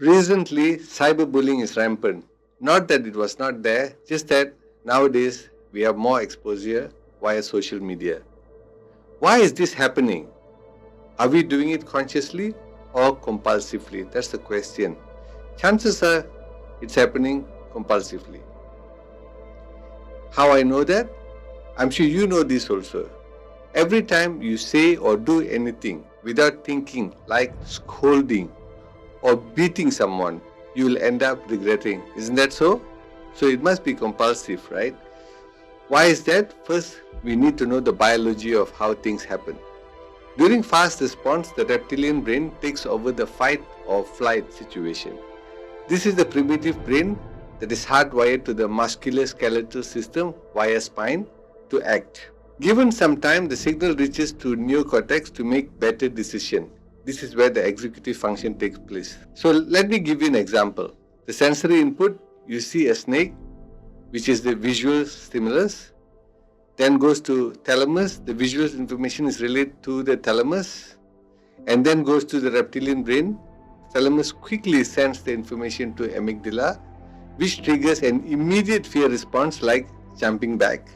Recently, cyberbullying is rampant. Not that it was not there, just that nowadays we have more exposure via social media. Why is this happening? Are we doing it consciously or compulsively? That's the question. Chances are it's happening compulsively. How I know that? I'm sure you know this also. Every time you say or do anything without thinking, like scolding or beating someone, you will end up regretting. Isn't that so? So it must be compulsive, right? Why is that? First, we need to know the biology of how things happen. During fast response, the reptilian brain takes over the fight or flight situation. This is the primitive brain that is hardwired to the musculoskeletal system via spine to act. Given some time, the signal reaches to neocortex to make better decision. This is where the executive function takes place. So let me give you an example. The sensory input, you see a snake, which is the visual stimulus, then goes to thalamus. The visual information is relayed to the thalamus and then goes to the reptilian brain. Thalamus quickly sends the information to amygdala, which triggers an immediate fear response like jumping back.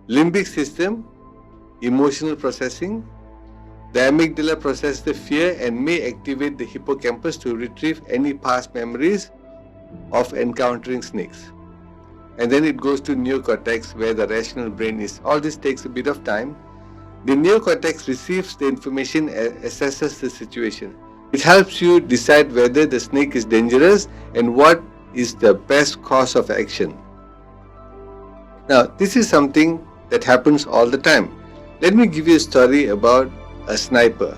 Limbic system, emotional processing. The amygdala processes the fear and may activate the hippocampus to retrieve any past memories of encountering snakes. And then it goes to neocortex where the rational brain is. All this takes a bit of time. The neocortex receives the information and assesses the situation. It helps you decide whether the snake is dangerous and what is the best course of action. Now, this is something that happens all the time. Let me give you a story about a sniper.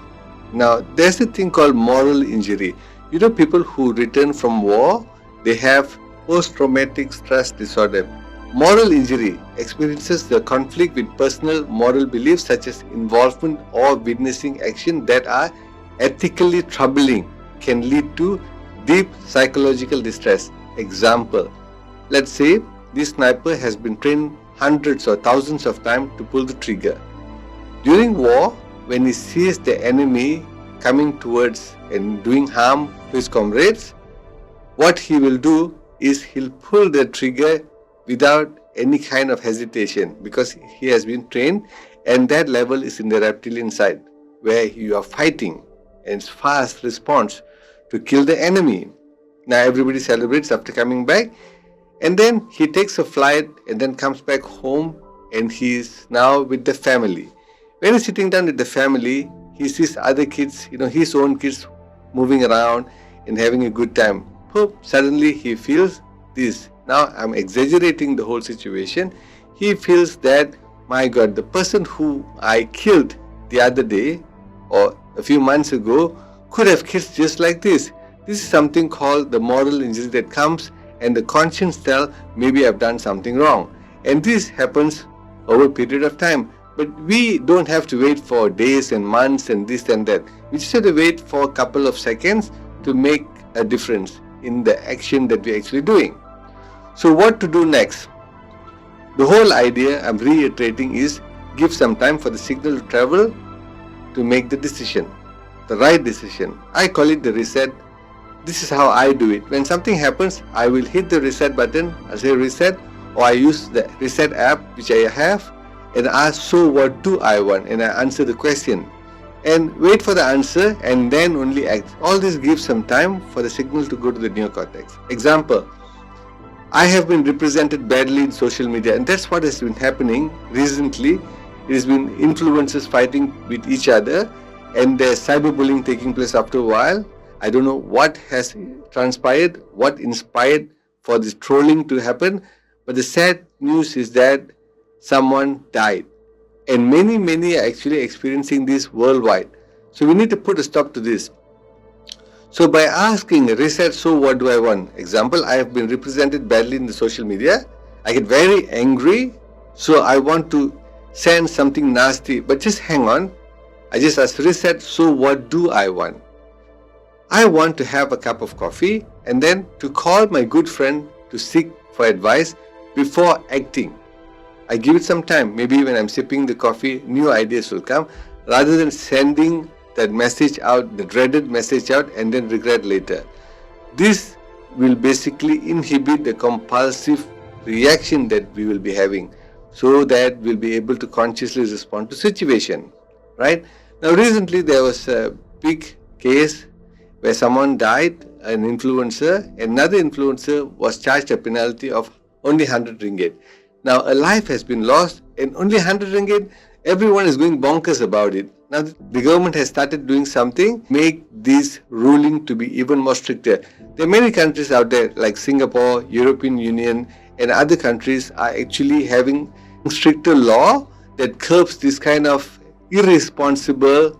Now, there's a thing called moral injury. You know, people who return from war, they have post-traumatic stress disorder. Moral injury experiences the conflict with personal moral beliefs such as involvement or witnessing action that are ethically troubling, can lead to deep psychological distress. Example, let's say this sniper has been trained hundreds or thousands of times to pull the trigger. During war, when he sees the enemy coming towards and doing harm to his comrades, what he will do is he'll pull the trigger without any kind of hesitation because he has been trained, and that level is in the reptilian side where you are fighting and it's fast response to kill the enemy. Now everybody celebrates after coming back, and then he takes a flight and then comes back home and he's now with the family. When he's sitting down with the family, he sees other kids, his own kids moving around and having a good time. Suddenly he feels this. Now I'm exaggerating the whole situation. He feels that, my God, the person who I killed the other day or a few months ago could have killed just like this. This is something called the moral injury that comes, and the conscience tells maybe I've done something wrong. And this happens over a period of time. But we don't have to wait for days and months and this and that. We just have to wait for a couple of seconds to make a difference in the action that we're actually doing. So what to do next? The whole idea, I'm reiterating, is give some time for the signal to travel to make the decision, the right decision. I call it the reset. This is how I do it. When something happens, I will hit the reset button, I say reset, or I use the reset app which I have and ask, so what do I want? And I answer the question and wait for the answer and then only act. All this gives some time for the signal to go to the neocortex. Example, I have been represented badly in social media, and that's what has been happening recently. It has been influencers fighting with each other, and there's cyberbullying taking place after a while. I don't know what has transpired, what inspired for this trolling to happen, but the sad news is that someone died, and many are actually experiencing this worldwide. So we need to put a stop to this. So by asking reset, so what do I want? Example, I have been represented badly in the social media. I get very angry, so I want to send something nasty, but just hang on. I just ask reset, so what do I want? I want to have a cup of coffee and then to call my good friend to seek for advice before acting. I give it some time. Maybe when I'm sipping the coffee, new ideas will come, rather than sending that message out, the dreaded message out, and then regret later. This will basically inhibit the compulsive reaction that we will be having, so that we'll be able to consciously respond to situation, right? Now recently there was a big case where someone died, an influencer. Another influencer was charged a penalty of only 100 ringgit. Now a life has been lost and only 100 ringgit, everyone is going bonkers about it. Now the government has started doing something, make this ruling to be even more stricter. There are many countries out there like Singapore, European Union and other countries are actually having stricter law that curbs this kind of irresponsible,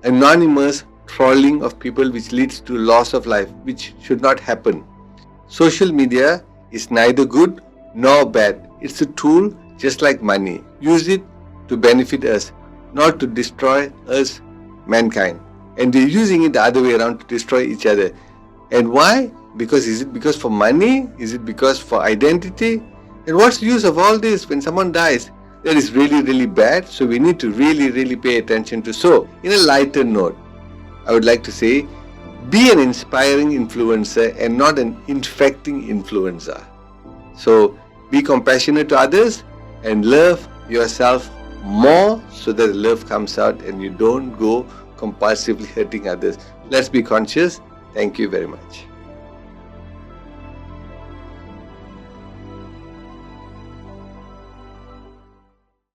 anonymous trolling of people, which leads to loss of life, which should not happen. Social media is neither good nor bad. It's a tool just like money. Use it to benefit us, not to destroy us, mankind. And they're using it the other way around to destroy each other. And why? Because is it because for money? Is it because for identity? And what's the use of all this when someone dies? That is really, really bad. So we need to really, really pay attention to. So, in a lighter note, I would like to say, be an inspiring influencer and not an infecting influencer. So, be compassionate to others and love yourself more so that love comes out and you don't go compulsively hurting others. Let's be conscious. Thank you very much.